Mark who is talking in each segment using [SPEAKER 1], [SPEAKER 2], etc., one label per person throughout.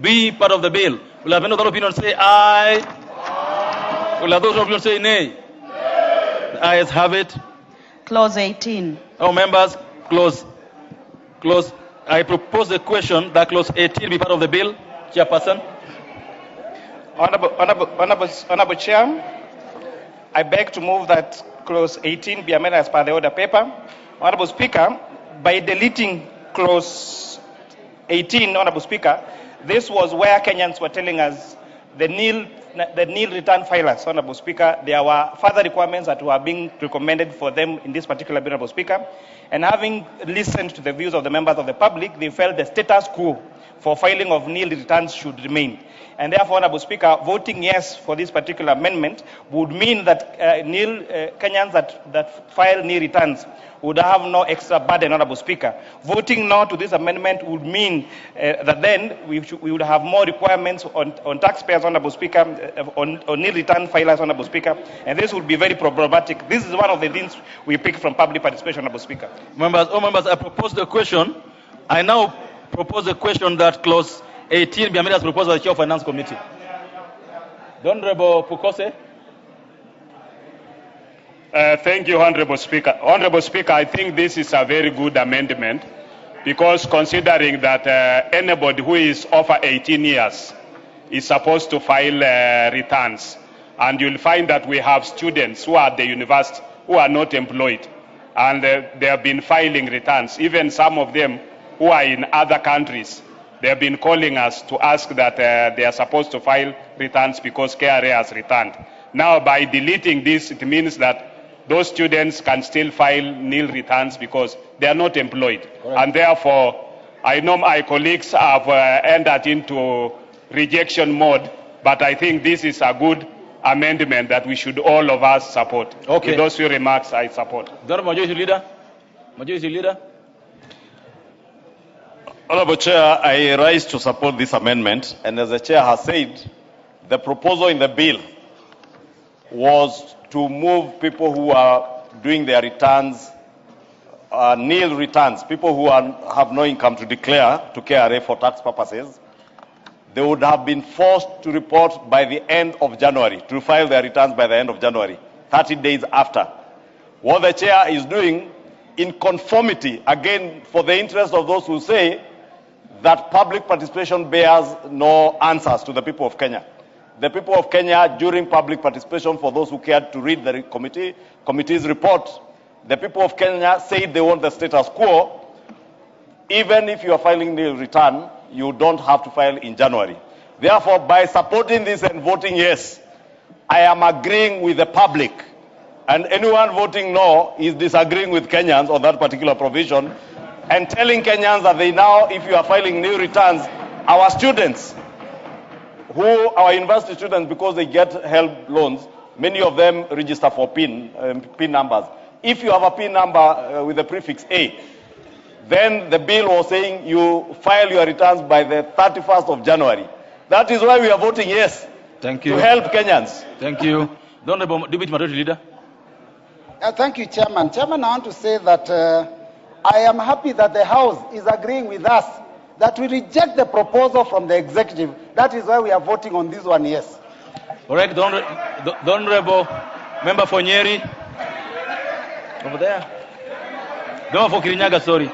[SPEAKER 1] be part of the bill? Will have any other opinion say aye? Will have those opinions say nay? The ayes have it.
[SPEAKER 2] Clause 18.
[SPEAKER 1] Our members, clause. I propose the question that clause 18 be part of the bill. Chairperson.
[SPEAKER 3] Honorable Chair, I beg to move that clause 18 be amended as per the order paper. Honorable Speaker, by deleting clause 18, Honorable Speaker, this was where Kenyans were telling us the NIL return filers, Honorable Speaker, there were further requirements that were being recommended for them in this particular bill, Honorable Speaker. And having listened to the views of the members of the public, they felt the status quo for filing of NIL returns should remain. And therefore, Honorable Speaker, voting yes for this particular amendment would mean that Kenyans that file NIL returns would have no extra burden, Honorable Speaker. Voting no to this amendment would mean that then we would have more requirements on taxpayers, Honorable Speaker, on NIL return filers, Honorable Speaker, and this would be very problematic. This is one of the things we pick from public participation, Honorable Speaker.
[SPEAKER 1] Members, I propose the question. I now propose the question that clause 18 be amended as proposed by the Chair of Finance Committee. The Honorable Pukose.
[SPEAKER 4] Thank you, Honorable Speaker. Honorable Speaker, I think this is a very good amendment because considering that anybody who is over 18 years is supposed to file returns, and you'll find that we have students who are at the university who are not employed, and they have been filing returns. Even some of them who are in other countries, they have been calling us to ask that they are supposed to file returns because KRA has returned. Now, by deleting this, it means that those students can still file NIL returns because they are not employed.
[SPEAKER 1] Correct.
[SPEAKER 4] And therefore, I know my colleagues have entered into rejection mode, but I think this is a good amendment that we should all of us support.
[SPEAKER 1] Okay.
[SPEAKER 4] With those few remarks, I support.
[SPEAKER 1] The Majority Leader. Majority Leader.
[SPEAKER 5] Honorable Chair, I rise to support this amendment, and as the Chair has said, the proposal in the bill was to move people who are doing their returns, NIL returns, people who have no income to declare to KRA for tax purposes. They would have been forced to report by the end of January, to file their returns by the end of January, 30 days after. What the Chair is doing, in conformity, again, for the interest of those who say that public participation bears no answers to the people of Kenya. The people of Kenya, during public participation, for those who cared to read the committee's report, the people of Kenya said they want the status quo. Even if you are filing the return, you don't have to file in January. Therefore, by supporting this and voting yes, I am agreeing with the public. And anyone voting no is disagreeing with Kenyans on that particular provision and telling Kenyans that they now, if you are filing new returns, our students, our university students, because they get help loans, many of them register for PIN numbers. If you have a PIN number with the prefix A, then the bill was saying you file your returns by the 31st of January. That is why we are voting yes.
[SPEAKER 1] Thank you.
[SPEAKER 5] To help Kenyans.
[SPEAKER 1] Thank you. The Honorable Deputy Majority Leader.
[SPEAKER 6] Thank you, Chairman. Chairman, I want to say that I am happy that the House is agreeing with us that we reject the proposal from the executive. That is why we are voting on this one, yes.
[SPEAKER 1] Correct. The Honorable Member for Nyeri. Over there. The Member for Kirinyaga, sorry.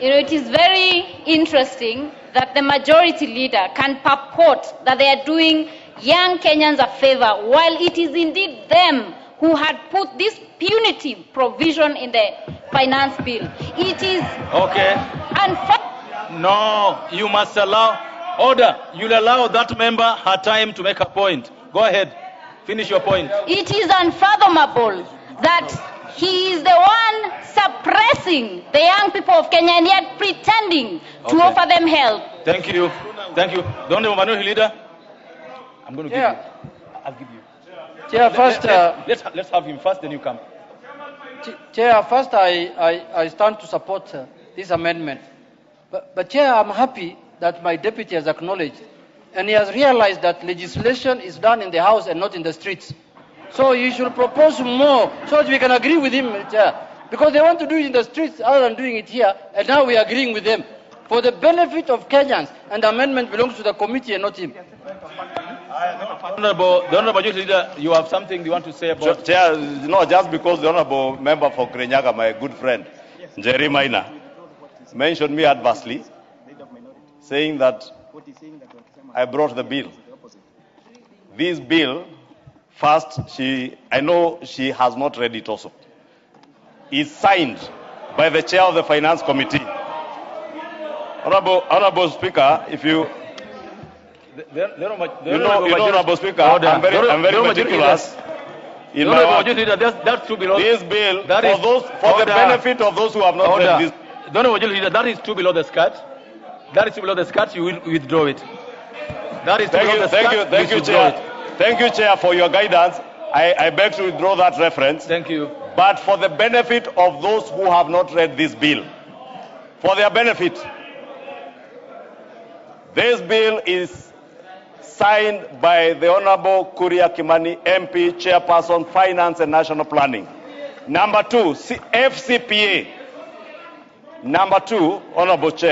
[SPEAKER 7] You know, it is very interesting that the majority leader can purport that they are doing young Kenyans a favor, while it is indeed them who had put this punitive provision in the finance bill. It is
[SPEAKER 1] okay. No, you must allow order. You'll allow that member her time to make a point. Go ahead. Finish your point.
[SPEAKER 7] It is unfathomable that he is the one suppressing the young people of Kenya and yet pretending to offer them help.
[SPEAKER 1] Thank you. Thank you. The Honorable Minority Leader. I'm going to give you. I'll give you.
[SPEAKER 8] Chair, first,
[SPEAKER 1] let's have him first, then you come.
[SPEAKER 8] Chair, first I stand to support this amendment. But Chair, I'm happy that my deputy has acknowledged and he has realized that legislation is done in the House and not in the streets. So you should propose more so that we can agree with him, Chair. Because they want to do it in the streets other than doing it here, and now we are agreeing with them. for the benefit of Kenyans, and the amendment belongs to the committee and not him.
[SPEAKER 1] The Honorable Youth Leader, you have something you want to say about...
[SPEAKER 5] Chair, no, just because the Honorable Member for Kirinyaga, my good friend, Jerry Maina, mentioned me adversely, saying that I brought the bill. This bill, first, I know she has not read it also. It's signed by the chair of the Finance Committee. Honorable Speaker, if you... Honorable Speaker, I'm very meticulous.
[SPEAKER 1] That's too below.
[SPEAKER 5] This bill, for the benefit of those who have not read this.
[SPEAKER 1] That is too below the skirt. That is too below the skirt. You will withdraw it. That is too below the skirt.
[SPEAKER 5] Thank you, Chair. Thank you, Chair, for your guidance. I beg to withdraw that reference.
[SPEAKER 1] Thank you.
[SPEAKER 5] But for the benefit of those who have not read this bill, for their benefit, this bill is signed by the Honorable Kuria Kimani, MP, Chairperson, Finance and National Planning. Number 2, FCPA. Number 2, Honorable Chair.